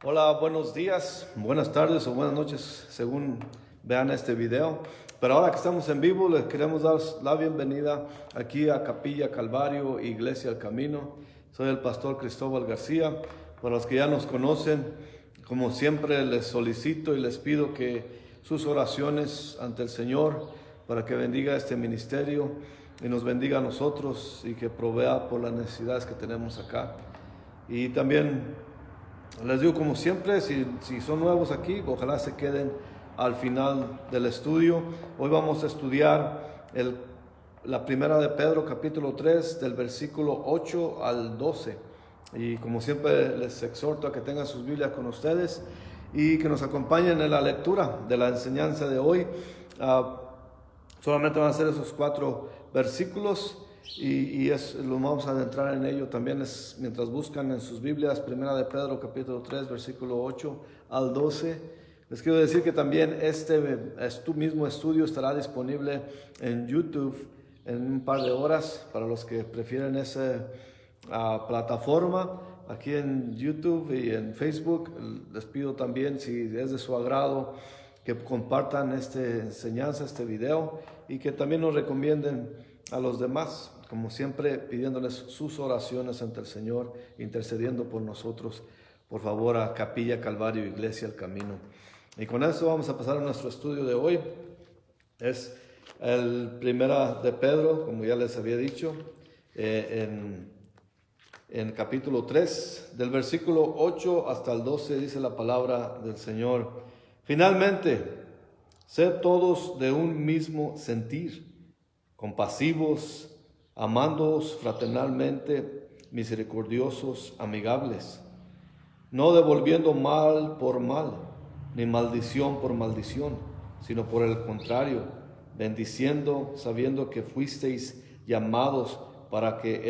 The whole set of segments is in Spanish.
Hola, buenos días, buenas tardes o buenas noches según vean este video. Pero ahora que estamos en vivo, les queremos dar la bienvenida aquí a Capilla Calvario, Iglesia El Camino. Soy el pastor Cristóbal García. Para los que ya nos conocen, como siempre les solicito y les pido que sus oraciones ante el Señor para que bendiga este ministerio y nos bendiga a nosotros y que provea por las necesidades que tenemos acá. Y también les digo, como siempre, si son nuevos aquí, ojalá se queden al final del estudio. Hoy vamos a estudiar la primera de Pedro, capítulo 3, del versículo 8 al 12. Y como siempre, les exhorto a que tengan sus Biblias con ustedes y que nos acompañen en la lectura de la enseñanza de hoy. Solamente van a ser esos 4 versículos lo vamos a adentrar en ello también mientras buscan en sus Biblias, primera de Pedro capítulo 3, versículo 8 al 12. Les quiero decir que también este mismo estudio estará disponible en YouTube en un par de horas para los que prefieren esa plataforma. Aquí en YouTube y en Facebook les pido también, si es de su agrado, que compartan esta enseñanza, este video, y que también nos recomienden a los demás, como siempre pidiéndoles sus oraciones ante el Señor, intercediendo por nosotros. Por favor, a Capilla Calvario, Iglesia El Camino. Y con esto vamos a pasar a nuestro estudio de hoy. Es el primera de Pedro, como ya les había dicho, en capítulo 3, del versículo 8 hasta el 12, dice la palabra del Señor. Finalmente, sed todos de un mismo sentir, compasivos, amándoos fraternalmente, misericordiosos, amigables, no devolviendo mal por mal, ni maldición por maldición, sino por el contrario, bendiciendo, sabiendo que fuisteis llamados para que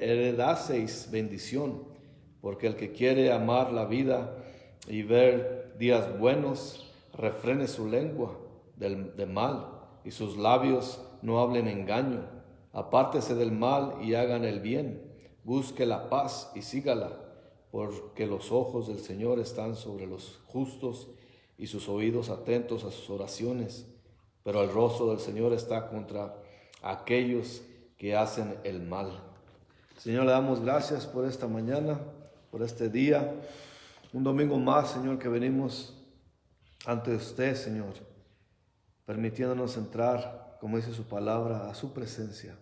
heredaseis bendición, porque el que quiere amar la vida y ver días buenos, refrene su lengua de mal, y sus labios no hablen engaño. Apártese del mal y hagan el bien, busque la paz y sígala, porque los ojos del Señor están sobre los justos y sus oídos atentos a sus oraciones, pero el rostro del Señor está contra aquellos que hacen el mal. Señor, le damos gracias por esta mañana, por este día, un domingo más, Señor, que venimos ante usted, Señor, permitiéndonos entrar, como dice su palabra, a su presencia,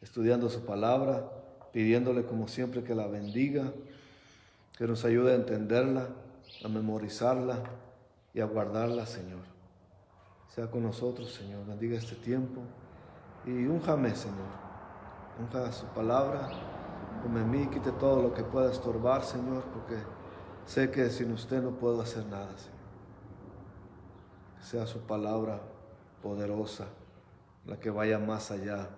estudiando su palabra, pidiéndole como siempre que la bendiga, que nos ayude a entenderla, a memorizarla y a guardarla, Señor. Sea con nosotros, Señor, bendiga este tiempo y únjame, Señor, unja su palabra, come en mí, quite todo lo que pueda estorbar, Señor, porque sé que sin usted no puedo hacer nada, Señor. Que sea su palabra poderosa, la que vaya más allá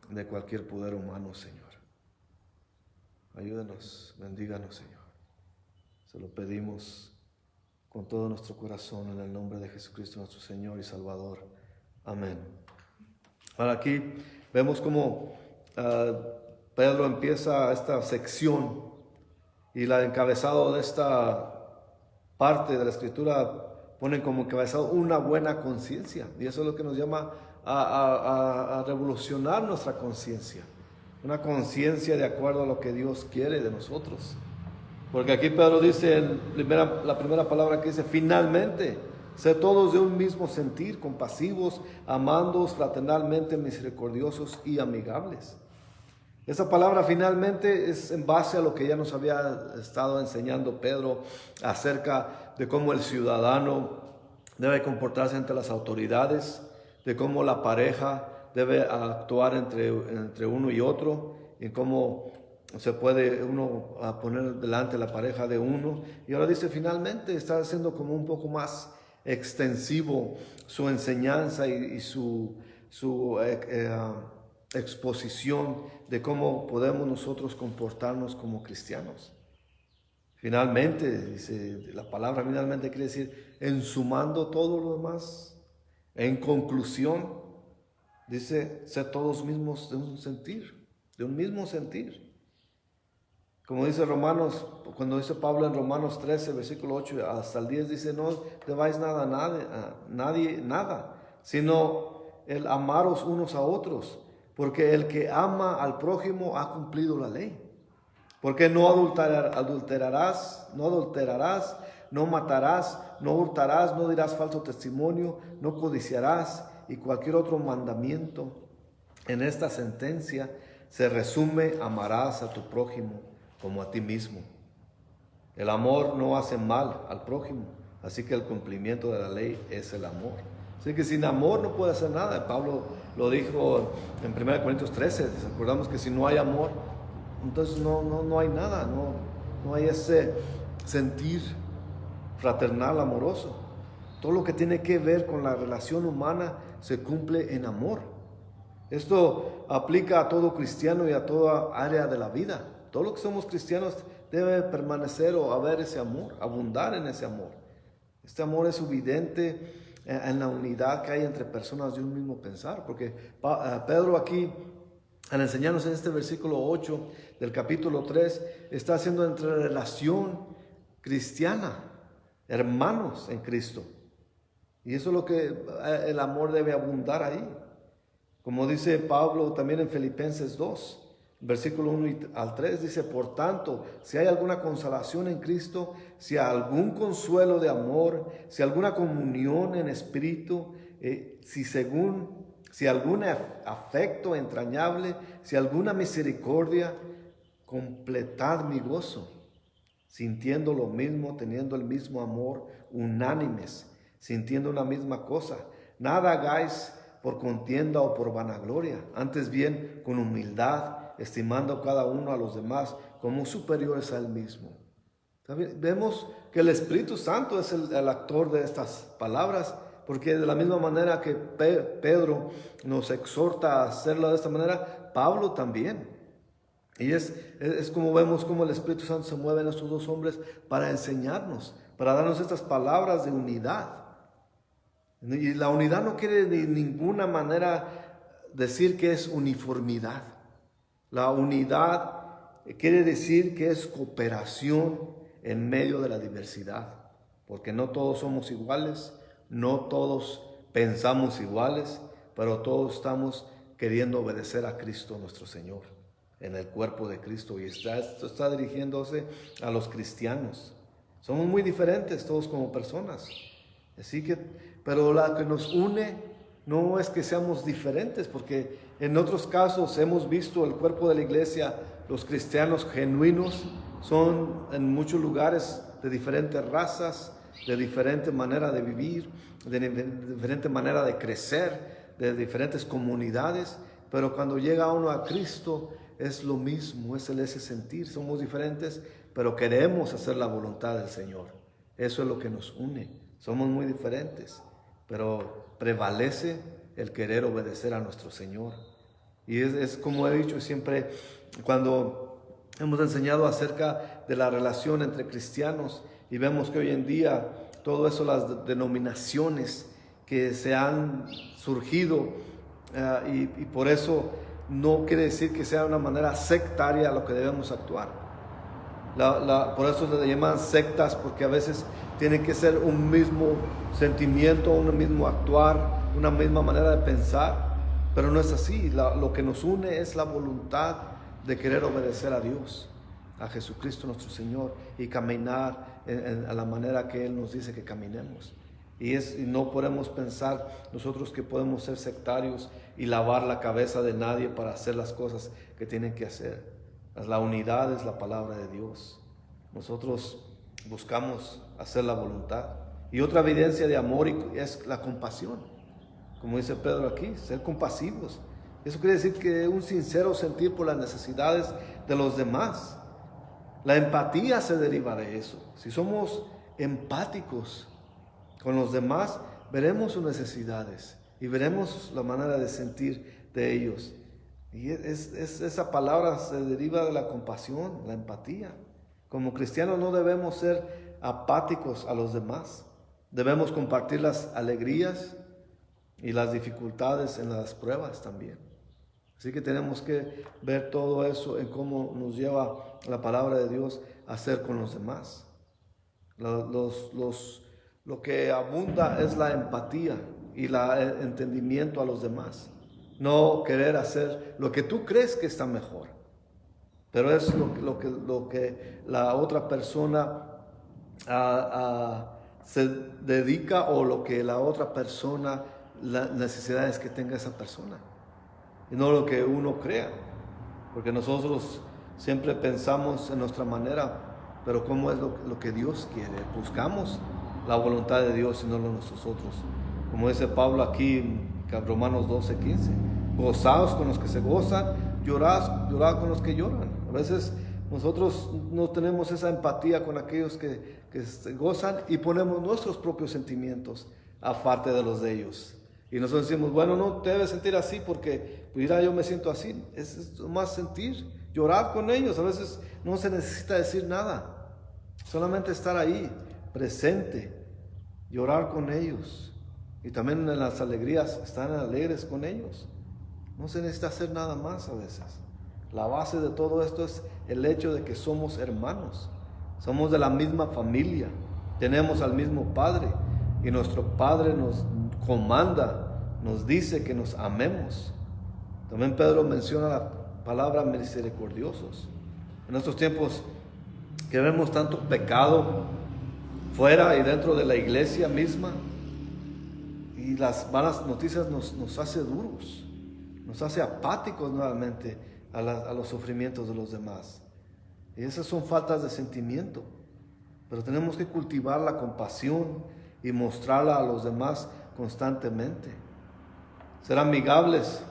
de cualquier poder humano, Señor. Ayúdenos, bendíganos, Señor. Se lo pedimos con todo nuestro corazón en el nombre de Jesucristo, nuestro Señor y Salvador. Amén. Ahora aquí vemos cómo Pedro empieza esta sección y el encabezado de esta parte de la Escritura ponen como encabezado una buena conciencia, y eso es lo que nos llama a revolucionar nuestra conciencia, una conciencia de acuerdo a lo que Dios quiere de nosotros. Porque aquí Pedro dice, la primera palabra que dice, finalmente, sed todos de un mismo sentir, compasivos, amándoos fraternalmente, misericordiosos y amigables. Esa palabra finalmente es en base a lo que ya nos había estado enseñando Pedro acerca de cómo el ciudadano debe comportarse ante las autoridades, de cómo la pareja debe actuar entre uno y otro, y cómo se puede uno poner delante la pareja de uno. Y ahora dice finalmente, está haciendo como un poco más extensivo su enseñanza y su exposición de cómo podemos nosotros comportarnos como cristianos. Finalmente, dice la palabra, finalmente quiere decir ensumando todo lo demás. En conclusión, dice ser todos mismos de un sentir, de un mismo sentir. Como dice Romanos cuando dice Pablo en Romanos 13, versículo 8 hasta el 10, dice, no debáis nada a nadie, sino el amaros unos a otros, porque el que ama al prójimo ha cumplido la ley. Porque no adulterarás, no matarás, no hurtarás, no dirás falso testimonio, no codiciarás, y cualquier otro mandamiento. En esta sentencia se resume: amarás a tu prójimo como a ti mismo. El amor no hace mal al prójimo, así que el cumplimiento de la ley es el amor. Así que sin amor no puede hacer nada. Pablo lo dijo en 1 Corintios 13. Recordamos que si no hay amor, entonces no hay nada, no hay ese sentir fraternal, amoroso. Todo lo que tiene que ver con la relación humana se cumple en amor. Esto aplica a todo cristiano y a toda área de la vida. Todo lo que somos cristianos debe permanecer o haber ese amor, abundar en ese amor. Este amor es evidente en la unidad que hay entre personas de un mismo pensar, porque Pedro aquí, al enseñarnos en este versículo 8 del capítulo 3, está haciendo entre relación cristiana, hermanos en Cristo. Y eso es lo que el amor debe abundar ahí. Como dice Pablo también en Filipenses 2, versículo 1 al 3, dice: por tanto, si hay alguna consolación en Cristo, si hay algún consuelo de amor, si alguna comunión en espíritu, si algún afecto entrañable, si alguna misericordia, completad mi gozo, sintiendo lo mismo, teniendo el mismo amor, unánimes, sintiendo una misma cosa. Nada hagáis por contienda o por vanagloria, antes bien con humildad, estimando cada uno a los demás como superiores a él mismo. Vemos que el Espíritu Santo es el actor de estas palabras, porque de la misma manera que Pedro nos exhorta a hacerlo de esta manera, Pablo también. Y es como vemos cómo el Espíritu Santo se mueve en estos dos hombres para enseñarnos, para darnos estas palabras de unidad. Y la unidad no quiere de ninguna manera decir que es uniformidad. La unidad quiere decir que es cooperación en medio de la diversidad, porque no todos somos iguales, no todos pensamos iguales, pero todos estamos queriendo obedecer a Cristo nuestro Señor en el cuerpo de Cristo, y esto está dirigiéndose a los cristianos. Somos muy diferentes todos como personas, así que, pero lo que nos une no es que seamos diferentes, porque en otros casos hemos visto el cuerpo de la iglesia, los cristianos genuinos son en muchos lugares de diferentes razas, de diferente manera de vivir, de diferente manera de crecer, de diferentes comunidades, pero cuando llega uno a Cristo es lo mismo, es ese sentir. Somos diferentes, pero queremos hacer la voluntad del Señor. Eso es lo que nos une. Somos muy diferentes, pero prevalece el querer obedecer a nuestro Señor. Y es como he dicho siempre, cuando hemos enseñado acerca de la relación entre cristianos, y vemos que hoy en día todo eso, las denominaciones que se han surgido, y por eso no quiere decir que sea una manera sectaria a lo que debemos actuar. Por eso se le llaman sectas, porque a veces tiene que ser un mismo sentimiento, un mismo actuar, una misma manera de pensar, pero no es así. Lo que nos une es la voluntad de querer obedecer a Dios, a Jesucristo nuestro Señor, y caminar a la manera que Él nos dice que caminemos. Y no podemos pensar nosotros que podemos ser sectarios y lavar la cabeza de nadie para hacer las cosas que tienen que hacer. La unidad es la palabra de Dios. Nosotros buscamos hacer la voluntad. Y otra evidencia de amor es la compasión. Como dice Pedro aquí, ser compasivos. Eso quiere decir que un sincero sentir por las necesidades de los demás. La empatía se deriva de eso. Si somos empáticos con los demás, veremos sus necesidades y veremos la manera de sentir de ellos. Y esa palabra se deriva de la compasión, la empatía. Como cristianos no debemos ser apáticos a los demás. Debemos compartir las alegrías y las dificultades en las pruebas también. Así que tenemos que ver todo eso en cómo nos lleva la palabra de Dios hacer con los demás. Lo que abunda es la empatía y el entendimiento a los demás. No querer hacer lo que tú crees que está mejor, pero es lo que la otra persona se dedica, o lo que la otra persona, las necesidades que tenga esa persona, y no lo que uno crea, porque nosotros siempre pensamos en nuestra manera, pero ¿cómo es lo que Dios quiere? Buscamos la voluntad de Dios y no lo de nosotros. Como dice Pablo aquí en Romanos 12:15, gozaos con los que se gozan, llorad con los que lloran. A veces nosotros no tenemos esa empatía con aquellos que se gozan y ponemos nuestros propios sentimientos aparte de los de ellos. Y nosotros decimos, bueno, no te debes sentir así porque, pues, mira, yo me siento así. Es más sentir, llorar con ellos. A veces no se necesita decir nada, solamente estar ahí, presente, llorar con ellos. Y también en las alegrías, estar alegres con ellos. No se necesita hacer nada más a veces. La base de todo esto es el hecho de que somos hermanos, somos de la misma familia, tenemos al mismo Padre, y nuestro Padre nos comanda, nos dice que nos amemos. También Pedro menciona la palabra misericordiosos. En estos tiempos que vemos tanto pecado fuera y dentro de la iglesia misma, y las malas noticias nos hace duros, nos hace apáticos nuevamente a los sufrimientos de los demás. Y esas son faltas de sentimiento, pero tenemos que cultivar la compasión y mostrarla a los demás constantemente. Ser amigables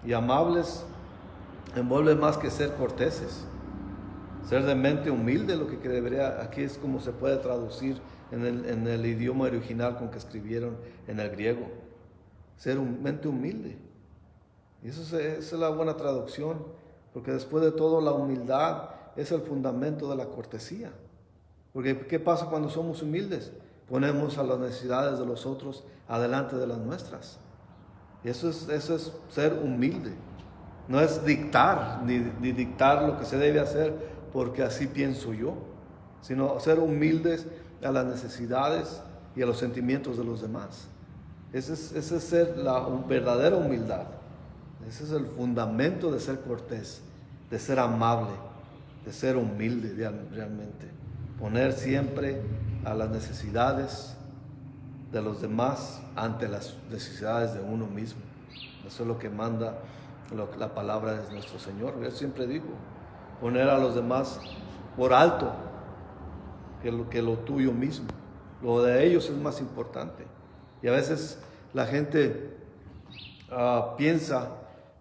y amables envuelve más que ser corteses. Ser de mente humilde, lo que debería, aquí es como se puede traducir en el idioma original con que escribieron en el griego. Ser mente humilde. Y esa es la buena traducción, porque después de todo la humildad es el fundamento de la cortesía. Porque ¿qué pasa cuando somos humildes? Ponemos a las necesidades de los otros adelante de las nuestras. Y eso es ser humilde. No es dictar, ni dictar lo que se debe hacer porque así pienso yo, sino ser humildes a las necesidades y a los sentimientos de los demás. Ese es ser la verdadera humildad. Ese es el fundamento de ser cortés, de ser amable, de ser humilde realmente. Poner siempre a las necesidades de los demás ante las necesidades de uno mismo. Eso es lo que manda la palabra de nuestro Señor. Yo siempre digo, poner a los demás por alto que lo tuyo mismo. Lo de ellos es más importante. Y a veces la gente piensa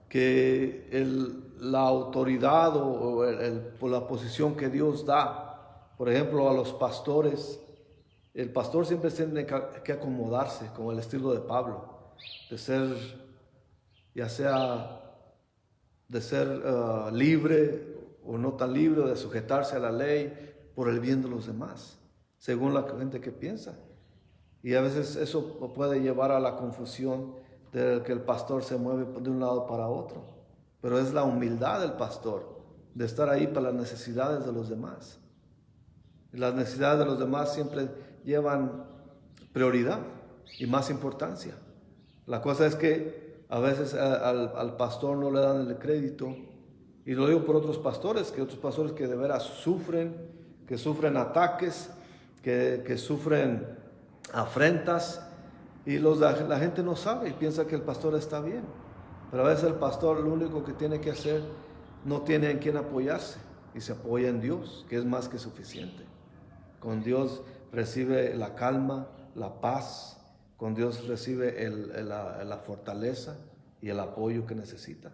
que la autoridad o la posición que Dios da, por ejemplo, a los pastores, el pastor siempre tiene que acomodarse con el estilo de Pablo, de ser, ya sea de ser libre o no tan libre, de sujetarse a la ley por el bien de los demás, según la gente que piensa. Y a veces eso puede llevar a la confusión de que el pastor se mueve de un lado para otro. Pero es la humildad del pastor, de estar ahí para las necesidades de los demás. Y las necesidades de los demás siempre llevan prioridad y más importancia. La cosa es que a veces al pastor no le dan el crédito, y lo digo por otros pastores que de veras sufren, que sufren ataques, que sufren afrentas, y la gente no sabe y piensa que el pastor está bien, pero a veces el pastor lo único que tiene que hacer, no tiene en quién apoyarse, y se apoya en Dios, que es más que suficiente. Con Dios recibe la calma, la paz, con Dios recibe la fortaleza y el apoyo que necesita.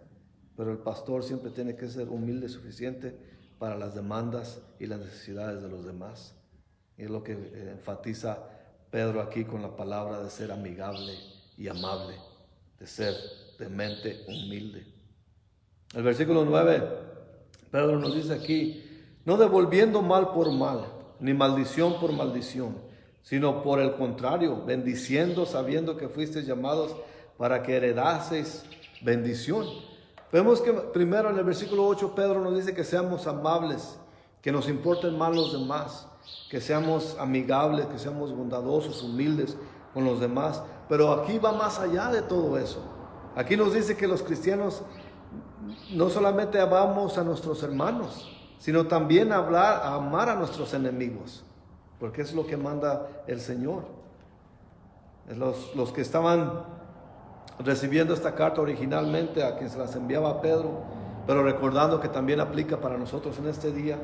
Pero el pastor siempre tiene que ser humilde y suficiente para las demandas y las necesidades de los demás. Y es lo que enfatiza Pedro aquí con la palabra de ser amigable y amable, de ser de mente humilde. El versículo 9, Pedro nos dice aquí, no devolviendo mal por mal, ni maldición por maldición, sino por el contrario, bendiciendo, sabiendo que fuisteis llamados para que heredaseis bendición. Vemos que primero en el versículo 8 Pedro nos dice que seamos amables que nos importen más los demás, que seamos amigables, que seamos bondadosos, humildes con los demás. Pero aquí va más allá de todo eso. Aquí nos dice que los cristianos no solamente amamos a nuestros hermanos, sino también amar a nuestros enemigos, porque es lo que manda el Señor. Los que estaban recibiendo esta carta originalmente, a quien se las enviaba a Pedro, pero recordando que también aplica para nosotros en este día,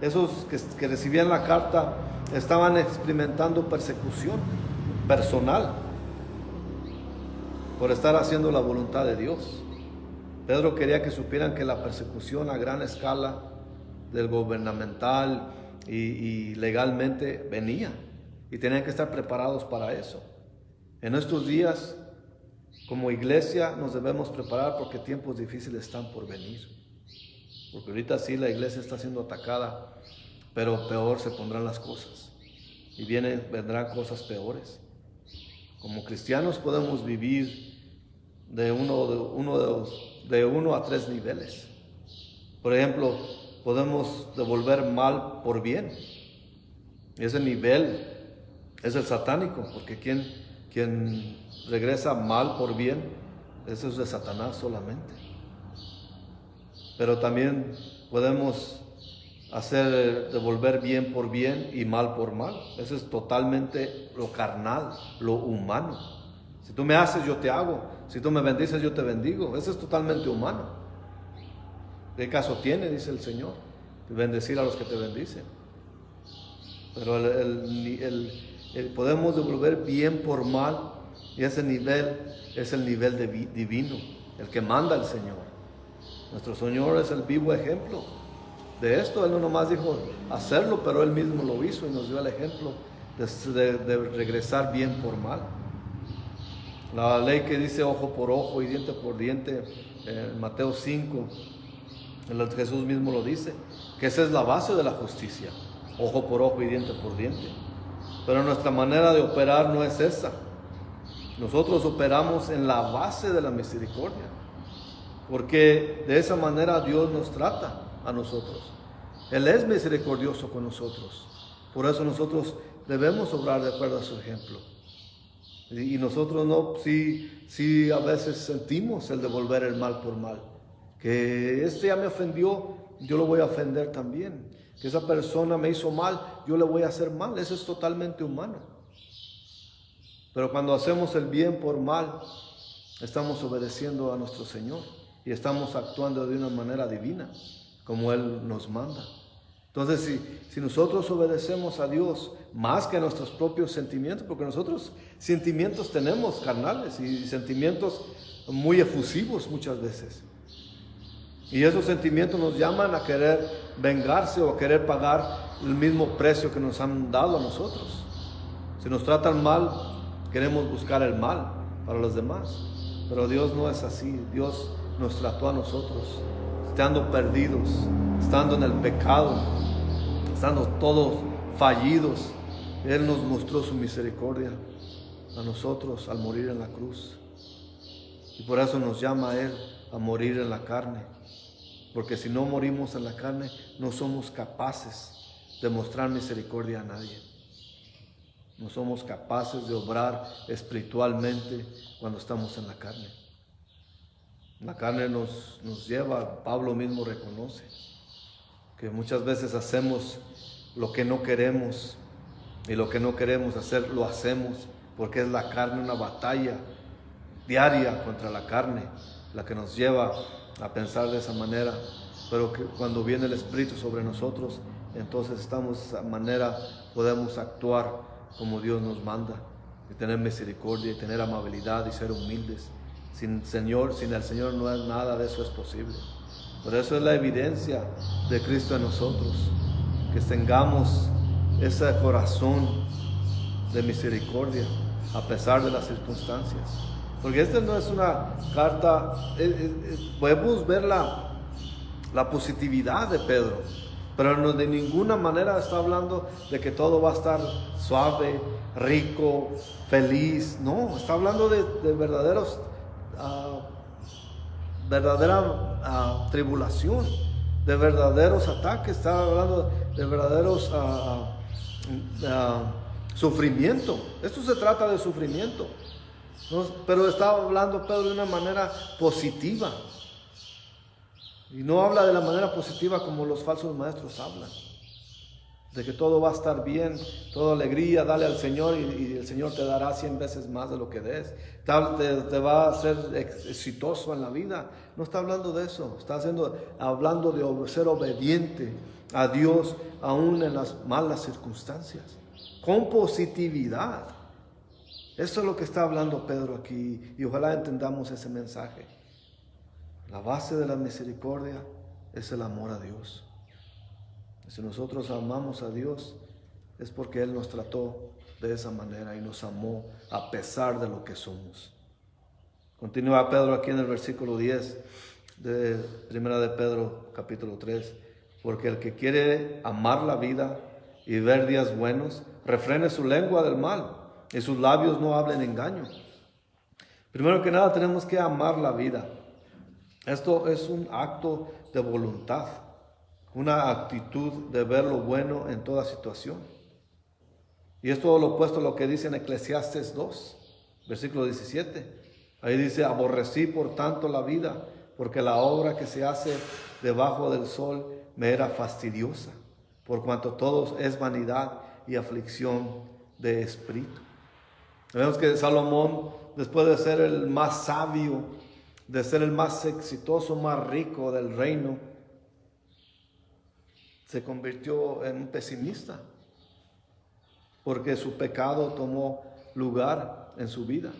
esos que recibían la carta estaban experimentando persecución personal por estar haciendo la voluntad de Dios. Pedro quería que supieran que la persecución a gran escala del gubernamental y legalmente venía, y tenían que estar preparados para eso. En estos días, como iglesia, nos debemos preparar porque tiempos difíciles están por venir. Porque ahorita sí la iglesia está siendo atacada, pero peor se pondrán las cosas. Y vendrán cosas peores. Como cristianos podemos vivir de uno a 3 niveles. Por ejemplo, podemos devolver mal por bien. Ese nivel es el satánico, porque quien regresa mal por bien, eso es de Satanás solamente. Pero también podemos devolver bien por bien y mal por mal. Eso es totalmente lo carnal, lo humano. Si tú me haces, yo te hago. Si tú me bendices, yo te bendigo. Eso es totalmente humano. ¿Qué caso tiene, dice el Señor, bendecir a los que te bendicen? Pero podemos devolver bien por mal, y ese nivel es el nivel divino, el que manda el Señor. Nuestro Señor es el vivo ejemplo de esto. Él no nomás dijo hacerlo, pero Él mismo lo hizo y nos dio el ejemplo de regresar bien por mal. La ley que dice ojo por ojo y diente por diente, en Mateo 5, Jesús mismo lo dice, que esa es la base de la justicia, ojo por ojo y diente por diente. Pero nuestra manera de operar no es esa. Nosotros operamos en la base de la misericordia, porque de esa manera Dios nos trata a nosotros. Él es misericordioso con nosotros. Por eso nosotros debemos obrar de acuerdo a su ejemplo. Y nosotros no, sí a veces sentimos el devolver el mal por mal. Que este ya me ofendió, yo lo voy a ofender también. Que esa persona me hizo mal, yo le voy a hacer mal. Eso es totalmente humano. Pero cuando hacemos el bien por mal, estamos obedeciendo a nuestro Señor y estamos actuando de una manera divina, como Él nos manda. Entonces, si nosotros obedecemos a Dios más que a nuestros propios sentimientos, porque nosotros sentimientos tenemos carnales y sentimientos muy efusivos muchas veces. Y esos sentimientos nos llaman a querer vengarse o a querer pagar el mismo precio que nos han dado a nosotros. Si nos tratan mal, queremos buscar el mal para los demás. Pero Dios no es así. Dios nos trató a nosotros, estando perdidos, estando en el pecado, estando todos fallidos. Él nos mostró su misericordia a nosotros al morir en la cruz. Y por eso nos llama a Él a morir en la carne. Porque si no morimos en la carne, no somos capaces de mostrar misericordia a nadie. No somos capaces de obrar espiritualmente cuando estamos en la carne. La carne nos lleva, Pablo mismo reconoce, que muchas veces hacemos lo que no queremos, y lo que no queremos hacer lo hacemos, porque es la carne una batalla diaria contra la carne, la que nos lleva a pensar de esa manera. Pero que cuando viene el Espíritu sobre nosotros, entonces estamos de esa manera, podemos actuar como Dios nos manda, y tener misericordia, y tener amabilidad, y ser humildes. Sin el Señor no es nada de eso es posible. Por eso es la evidencia de Cristo en nosotros, que tengamos ese corazón de misericordia a pesar de las circunstancias. Porque esta no es una carta, podemos ver la positividad de Pedro, pero no, de ninguna manera está hablando de que todo va a estar suave, rico, feliz. No, está hablando de verdadera tribulación, de verdaderos ataques, está hablando de verdaderos sufrimiento. Esto se trata de sufrimiento, ¿no? Pero está hablando Pedro de una manera positiva. Y no habla de la manera positiva como los falsos maestros hablan. De que todo va a estar bien, toda alegría, dale al Señor y el Señor te dará 100 veces más de lo que des. Te va a hacer exitoso en la vida. No está hablando de eso. Está hablando de ser obediente a Dios aún en las malas circunstancias. Con positividad. Eso es lo que está hablando Pedro aquí. Y ojalá entendamos ese mensaje. La base de la misericordia es el amor a Dios. Si nosotros amamos a Dios, es porque Él nos trató de esa manera y nos amó a pesar de lo que somos. Continúa Pedro aquí en el versículo 10 de Primera de Pedro, capítulo 3. Porque el que quiere amar la vida y ver días buenos, refrene su lengua del mal y sus labios no hablen engaño. Primero que nada tenemos que amar la vida. Esto es un acto de voluntad. Una actitud de ver lo bueno en toda situación. Y es todo lo opuesto a lo que dice en Eclesiastes 2, versículo 17. Ahí dice, aborrecí por tanto la vida, porque la obra que se hace debajo del sol me era fastidiosa, por cuanto todo es vanidad y aflicción de espíritu. Vemos que Salomón, después de ser el más sabio, de ser el más exitoso, más rico del reino, se convirtió en un pesimista, porque su pecado tomó lugar en su vida.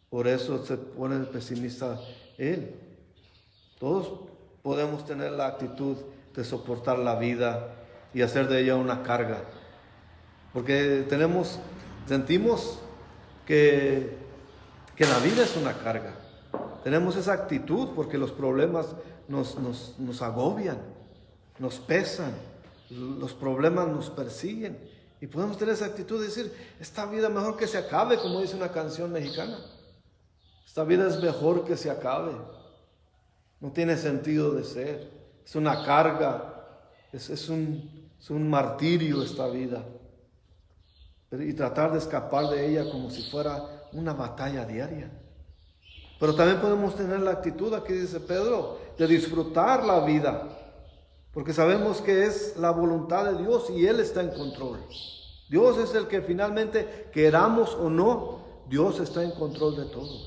Por eso se pone pesimista él. Todos podemos tener la actitud de soportar la vida y hacer de ella una carga, porque sentimos que la vida es una carga. Tenemos esa actitud porque los problemas nos agobian. Nos pesan, los problemas nos persiguen y podemos tener esa actitud de decir, esta vida mejor que se acabe, como dice una canción mexicana. Esta vida es mejor que se acabe. No tiene sentido de ser. Es una carga, es un martirio esta vida. Y tratar de escapar de ella como si fuera una batalla diaria. Pero también podemos tener la actitud, aquí dice Pedro, de disfrutar la vida. Porque sabemos que es la voluntad de Dios y Él está en control. Dios es el que finalmente, queramos o no, Dios está en control de todo.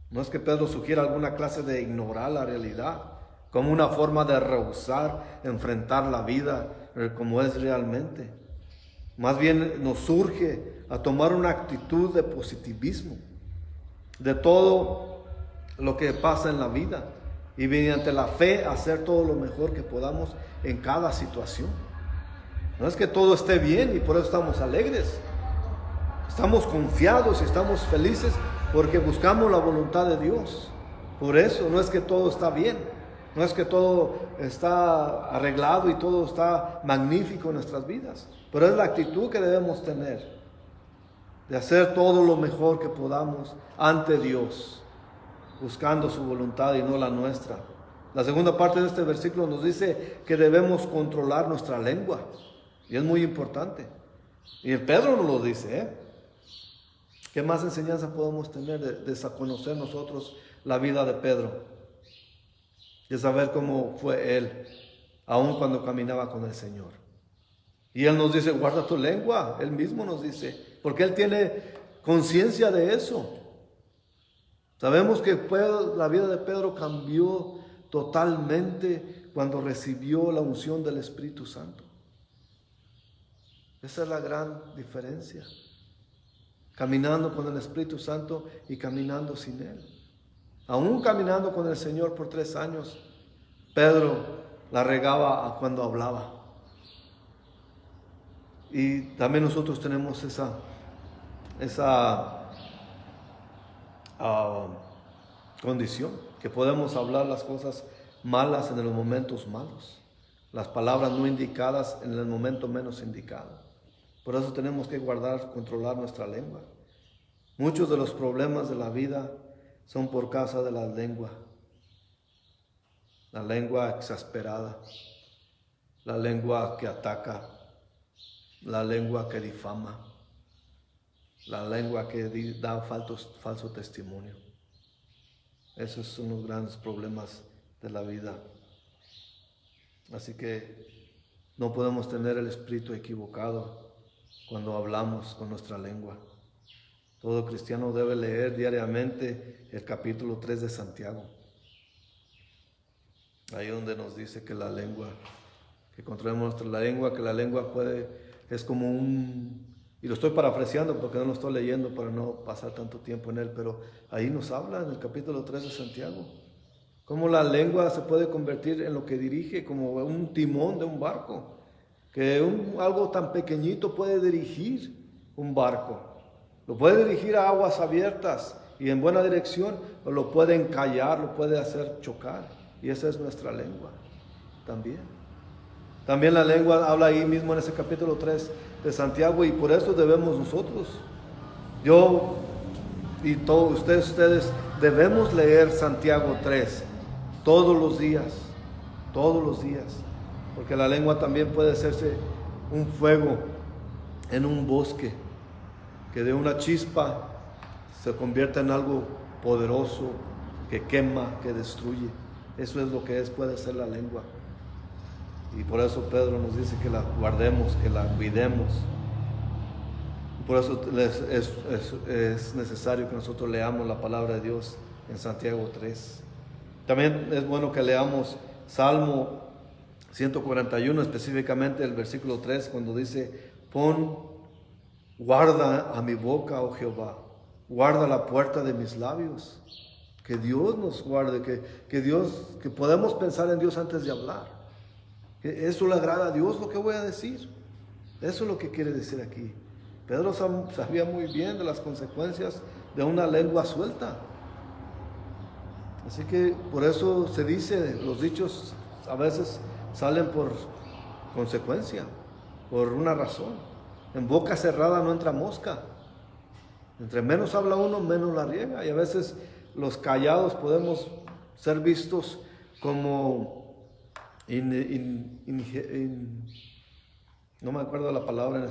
No es que Pedro sugiera alguna clase de ignorar la realidad, como una forma de rehusar, enfrentar la vida como es realmente. Más bien nos surge a tomar una actitud de positivismo, de todo lo que pasa en la vida. Y mediante la fe hacer todo lo mejor que podamos en cada situación. No es que todo esté bien y por eso estamos alegres. Estamos confiados y estamos felices porque buscamos la voluntad de Dios. Por eso no es que todo está bien. No es que todo está arreglado y todo está magnífico en nuestras vidas. Pero es la actitud que debemos tener. De hacer todo lo mejor que podamos ante Dios. Buscando su voluntad y no la nuestra. La segunda parte de este versículo nos dice que debemos controlar nuestra lengua. Y es muy importante. Y el Pedro nos lo dice, ¿Qué más enseñanza podemos tener de conocer nosotros la vida de Pedro? De saber cómo fue él, aun cuando caminaba con el Señor. Y él nos dice, guarda tu lengua. Él mismo nos dice, porque él tiene conciencia de eso. Sabemos que la vida de Pedro cambió totalmente cuando recibió la unción del Espíritu Santo. Esa es la gran diferencia. Caminando con el Espíritu Santo y caminando sin Él. Aún caminando con el Señor por 3 años, Pedro la regaba cuando hablaba. Y también nosotros tenemos esa condición, que podemos hablar las cosas malas en los momentos malos, las palabras no indicadas en el momento menos indicado. Por eso tenemos que controlar nuestra lengua. Muchos de los problemas de la vida son por causa de la lengua. la lengua exasperada, la lengua que ataca, la lengua que difama, la lengua que da falso testimonio. Esos son los grandes problemas de la vida. Así que no podemos tener el espíritu equivocado cuando hablamos con nuestra lengua. Todo cristiano debe leer diariamente el capítulo 3 de Santiago. Ahí donde nos dice que la lengua, que controlemos nuestra lengua, que la lengua es como y lo estoy parafraseando porque no lo estoy leyendo para no pasar tanto tiempo en él, pero ahí nos habla en el capítulo 3 de Santiago, cómo la lengua se puede convertir en lo que dirige, como un timón de un barco, que algo tan pequeñito puede dirigir un barco, lo puede dirigir a aguas abiertas y en buena dirección, o lo puede encallar, lo puede hacer chocar. Y esa es nuestra lengua también. También la lengua habla ahí mismo en ese capítulo 3 de Santiago, y por eso debemos nosotros, yo y todos ustedes debemos leer Santiago 3 todos los días, porque la lengua también puede hacerse un fuego en un bosque, que de una chispa se convierta en algo poderoso, que quema, que destruye. Eso es lo que puede ser la lengua. Y por eso Pedro nos dice que la guardemos, que la cuidemos. Por eso es necesario que nosotros leamos la palabra de Dios en Santiago 3. También es bueno que leamos Salmo 141, específicamente el versículo 3, cuando dice: guarda a mi boca, oh Jehová, guarda la puerta de mis labios. Que Dios nos guarde, que podamos pensar en Dios antes de hablar. Que eso le agrada a Dios lo que voy a decir. Eso es lo que quiere decir aquí. Pedro sabía muy bien de las consecuencias de una lengua suelta. Así que por eso se dice, los dichos a veces salen por consecuencia, por una razón. En boca cerrada no entra mosca. Entre menos habla uno, menos la riega. Y a veces los callados podemos ser vistos como no me acuerdo la palabra,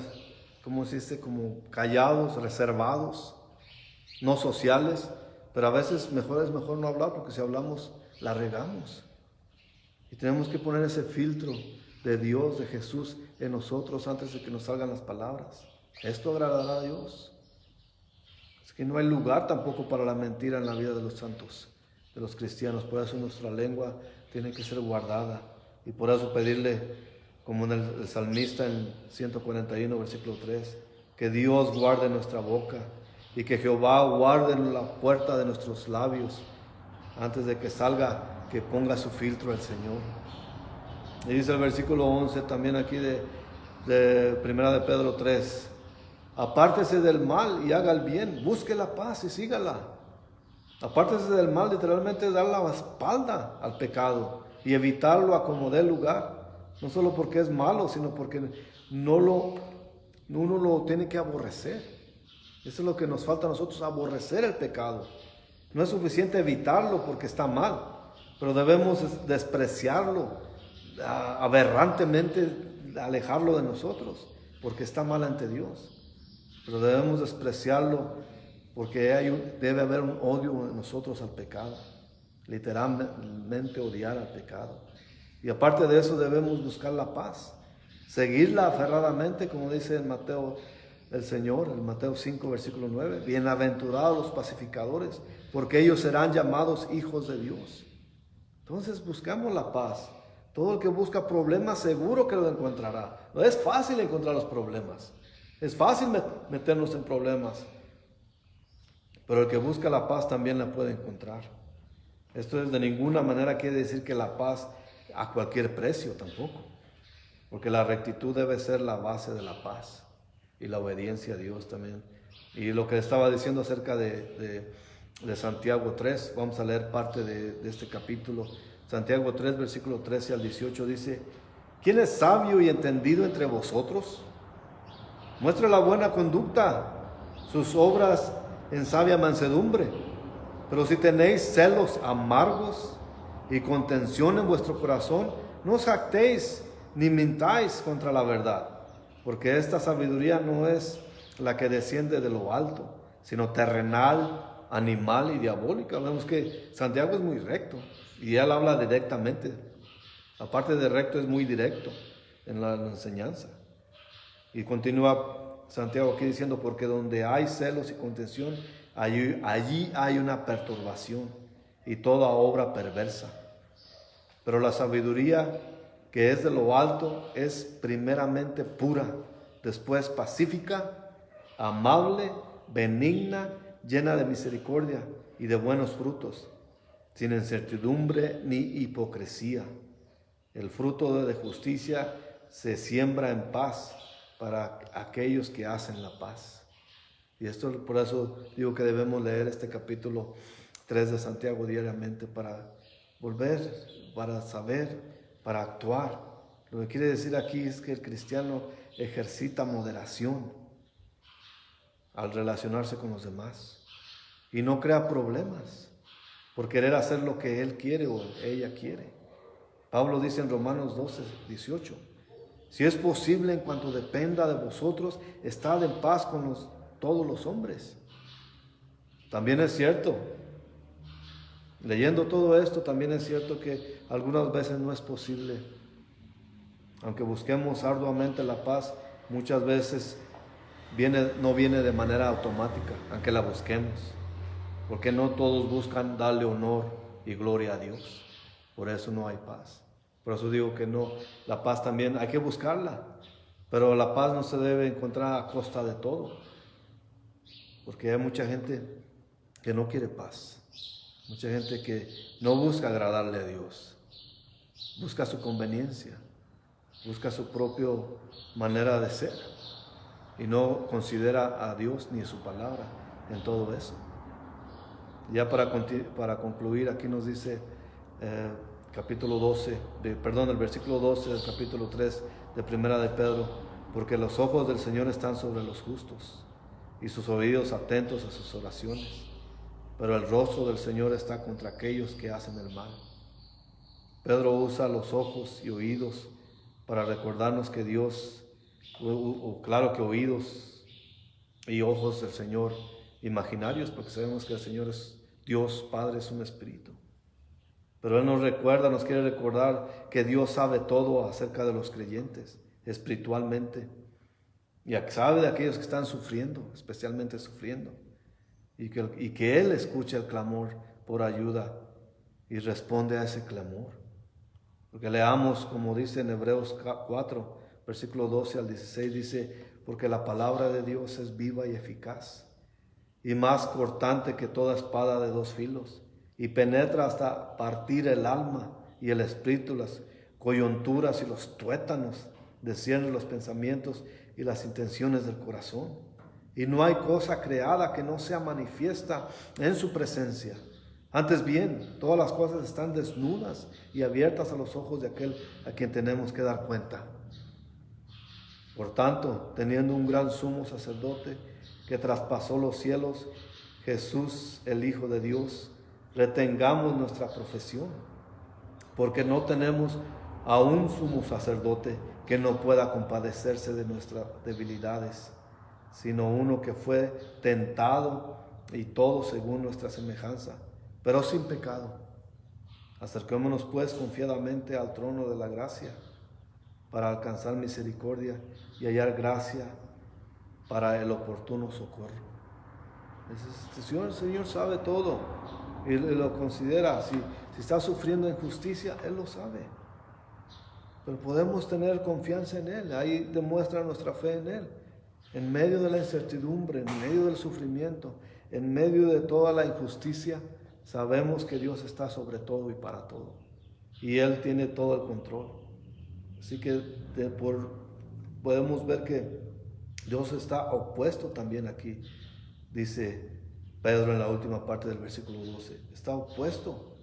¿cómo se dice? Como callados, reservados, no sociales, pero a veces es mejor no hablar, porque si hablamos la regamos. Y tenemos que poner ese filtro de Dios, de Jesús en nosotros antes de que nos salgan las palabras. Esto agradará a Dios. Que no hay lugar tampoco para la mentira en la vida de los santos, de los cristianos. Por eso nuestra lengua tiene que ser guardada, y por eso pedirle, como en el salmista en 141 versículo 3, que Dios guarde nuestra boca y que Jehová guarde la puerta de nuestros labios antes de que salga, que ponga su filtro el Señor. Y dice el versículo 11 también aquí de Primera de Pedro 3: apártese del mal y haga el bien, busque la paz y sígala. Apártese del mal, literalmente dar la espalda al pecado y evitarlo a como dé lugar. No solo porque es malo, sino porque uno lo tiene que aborrecer. Eso es lo que nos falta a nosotros, aborrecer el pecado. No es suficiente evitarlo porque está mal, pero debemos despreciarlo, aberrantemente alejarlo de nosotros, porque está mal ante Dios. Pero debemos despreciarlo porque debe haber un odio en nosotros al pecado, literalmente odiar al pecado. Y aparte de eso debemos buscar la paz, seguirla aferradamente, como dice en Mateo el Señor, en Mateo 5 versículo 9: bienaventurados los pacificadores, porque ellos serán llamados hijos de Dios. Entonces buscamos la paz. Todo el que busca problemas seguro que lo encontrará. No es fácil encontrar los problemas. Es fácil meternos en problemas, pero el que busca la paz también la puede encontrar. Esto de ninguna manera quiere decir que la paz a cualquier precio tampoco, porque la rectitud debe ser la base de la paz y la obediencia a Dios también. Y lo que estaba diciendo acerca de Santiago 3, vamos a leer parte de este capítulo. Santiago 3, versículo 13 al 18 dice: ¿quién es sabio y entendido entre vosotros? Muestre la buena conducta, sus obras en sabia mansedumbre. Pero si tenéis celos amargos y contención en vuestro corazón, no os jactéis ni mintáis contra la verdad, porque esta sabiduría no es la que desciende de lo alto, sino terrenal, animal y diabólica. Vemos que Santiago es muy recto y él habla directamente. Aparte de recto, es muy directo en la enseñanza. Y continúa Santiago aquí diciendo, porque donde hay celos y contención, allí hay una perturbación y toda obra perversa. Pero la sabiduría que es de lo alto es primeramente pura, después pacífica, amable, benigna, llena de misericordia y de buenos frutos, sin incertidumbre ni hipocresía. El fruto de justicia se siembra en paz para aquellos que hacen la paz. Y esto, por eso digo que debemos leer este capítulo 3 de Santiago diariamente para volver, para saber, para actuar. Lo que quiere decir aquí es que el cristiano ejercita moderación al relacionarse con los demás y no crea problemas por querer hacer lo que él quiere o ella quiere. Pablo dice en Romanos 12:18, si es posible en cuanto dependa de vosotros, estad en paz con todos los hombres. También es cierto, leyendo todo esto, también es cierto que algunas veces no es posible. Aunque busquemos arduamente la paz, muchas veces no viene de manera automática, aunque la busquemos. Porque no todos buscan darle honor y gloria a Dios. Por eso no hay paz. Por eso digo que no, la paz también hay que buscarla. Pero la paz no se debe encontrar a costa de todo. Porque hay mucha gente que no quiere paz. Mucha gente que no busca agradarle a Dios. Busca su conveniencia. Busca su propia manera de ser. Y no considera a Dios ni a su palabra en todo eso. Ya para concluir, aquí nos dice el versículo 12 del capítulo 3 de Primera de Pedro, porque los ojos del Señor están sobre los justos y sus oídos atentos a sus oraciones, pero el rostro del Señor está contra aquellos que hacen el mal. Pedro usa los ojos y oídos para recordarnos que Dios, claro que oídos y ojos del Señor imaginarios, porque sabemos que el Señor es Dios Padre, es un espíritu. Pero Él nos quiere recordar que Dios sabe todo acerca de los creyentes, espiritualmente. Y sabe de aquellos que están sufriendo, especialmente sufriendo. Y que Él escucha el clamor por ayuda y responde a ese clamor. Porque leamos, como dice en Hebreos 4, versículo 12 al 16, dice, porque la palabra de Dios es viva y eficaz, y más cortante que toda espada de dos filos, y penetra hasta partir el alma y el espíritu, las coyunturas y los tuétanos, discierne los pensamientos y las intenciones del corazón. Y no hay cosa creada que no sea manifiesta en su presencia. Antes bien, todas las cosas están desnudas y abiertas a los ojos de aquel a quien tenemos que dar cuenta. Por tanto, teniendo un gran sumo sacerdote que traspasó los cielos, Jesús, el Hijo de Dios, retengamos nuestra profesión, porque no tenemos a un sumo sacerdote que no pueda compadecerse de nuestras debilidades, sino uno que fue tentado y todo según nuestra semejanza, pero sin pecado. Acerquémonos pues confiadamente al trono de la gracia para alcanzar misericordia y hallar gracia para el oportuno socorro. El Señor sabe todo y lo considera. Si está sufriendo injusticia, Él lo sabe. Pero podemos tener confianza en Él. Ahí demuestra nuestra fe en Él. En medio de la incertidumbre, en medio del sufrimiento, en medio de toda la injusticia, sabemos que Dios está sobre todo y para todo. Y Él tiene todo el control. Así que podemos ver que Dios está opuesto también aquí. Dice Pedro en la última parte del versículo 12. Está opuesto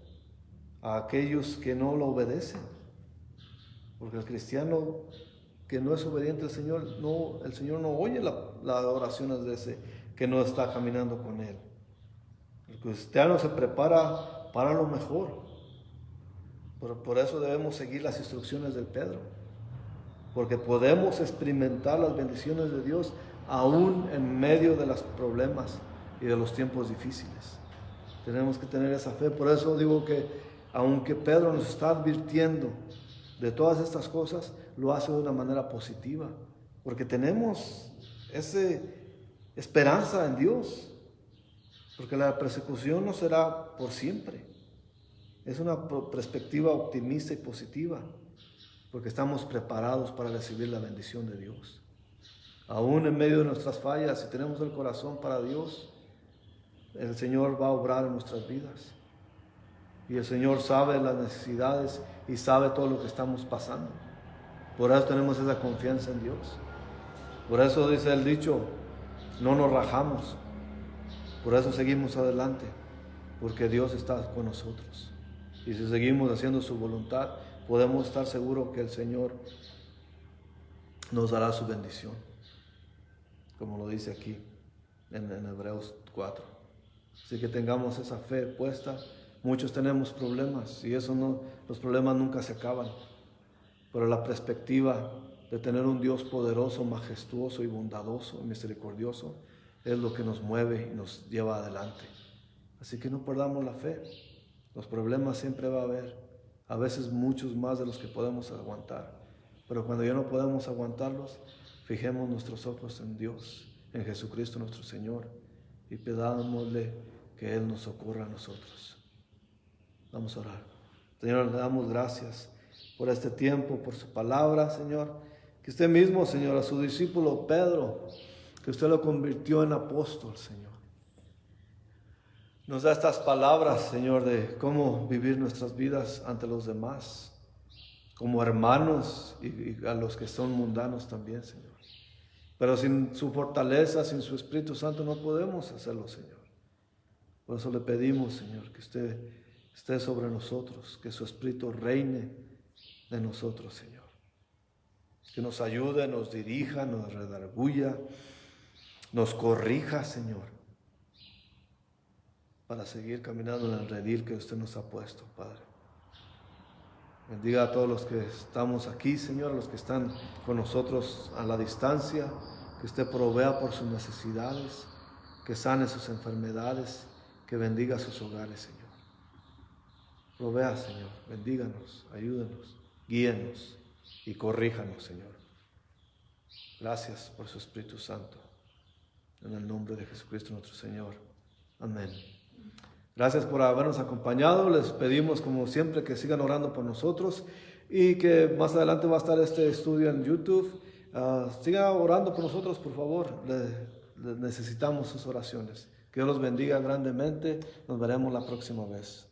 a aquellos que no lo obedecen. Porque el cristiano que no es obediente al Señor, el Señor no oye las oraciones de ese que no está caminando con Él. El cristiano se prepara para lo mejor. Por eso debemos seguir las instrucciones del Pedro, porque podemos experimentar las bendiciones de Dios aún en medio de los problemas y de los tiempos difíciles. Tenemos que tener esa fe. Por eso digo que aunque Pedro nos está advirtiendo de todas estas cosas, lo hace de una manera positiva, porque tenemos esa esperanza en Dios, porque la persecución no será por siempre. Es una perspectiva optimista y positiva, porque estamos preparados para recibir la bendición de Dios. Aún en medio de nuestras fallas, si tenemos el corazón para Dios, el Señor va a obrar en nuestras vidas. Y el Señor sabe las necesidades y sabe todo lo que estamos pasando. Por eso tenemos esa confianza en Dios. Por eso dice el dicho, no nos rajamos. Por eso seguimos adelante, porque Dios está con nosotros. Y si seguimos haciendo su voluntad, podemos estar seguros que el Señor nos dará su bendición, como lo dice aquí en Hebreos 4. Así que tengamos esa fe puesta. Muchos tenemos problemas y los problemas nunca se acaban. Pero la perspectiva de tener un Dios poderoso, majestuoso y bondadoso y misericordioso es lo que nos mueve y nos lleva adelante. Así que no perdamos la fe. Los problemas siempre va a haber, a veces muchos más de los que podemos aguantar. Pero cuando ya no podemos aguantarlos, fijemos nuestros ojos en Dios, en Jesucristo nuestro Señor, y pidámosle que Él nos socorra a nosotros. Vamos a orar. Señor, le damos gracias por este tiempo, por su palabra, Señor. Que usted mismo, Señor, a su discípulo Pedro, que usted lo convirtió en apóstol, Señor. Nos da estas palabras, Señor, de cómo vivir nuestras vidas ante los demás, como hermanos y a los que son mundanos también, Señor. Pero sin su fortaleza, sin su Espíritu Santo, no podemos hacerlo, Señor. Por eso le pedimos, Señor, que usted esté sobre nosotros, que su Espíritu reine de nosotros, Señor. Que nos ayude, nos dirija, nos redarguya, nos corrija, Señor, para seguir caminando en el redil que usted nos ha puesto, Padre. Bendiga a todos los que estamos aquí, Señor, a los que están con nosotros a la distancia, que usted provea por sus necesidades, que sane sus enfermedades, que bendiga sus hogares, Señor. Provea, Señor, bendíganos, ayúdenos, guíenos y corríjanos, Señor. Gracias por su Espíritu Santo. En el nombre de Jesucristo nuestro Señor. Amén. Gracias por habernos acompañado. Les pedimos, como siempre, que sigan orando por nosotros y que más adelante va a estar este estudio en YouTube. Sigan orando por nosotros, por favor. Necesitamos sus oraciones. Que Dios los bendiga grandemente. Nos veremos la próxima vez.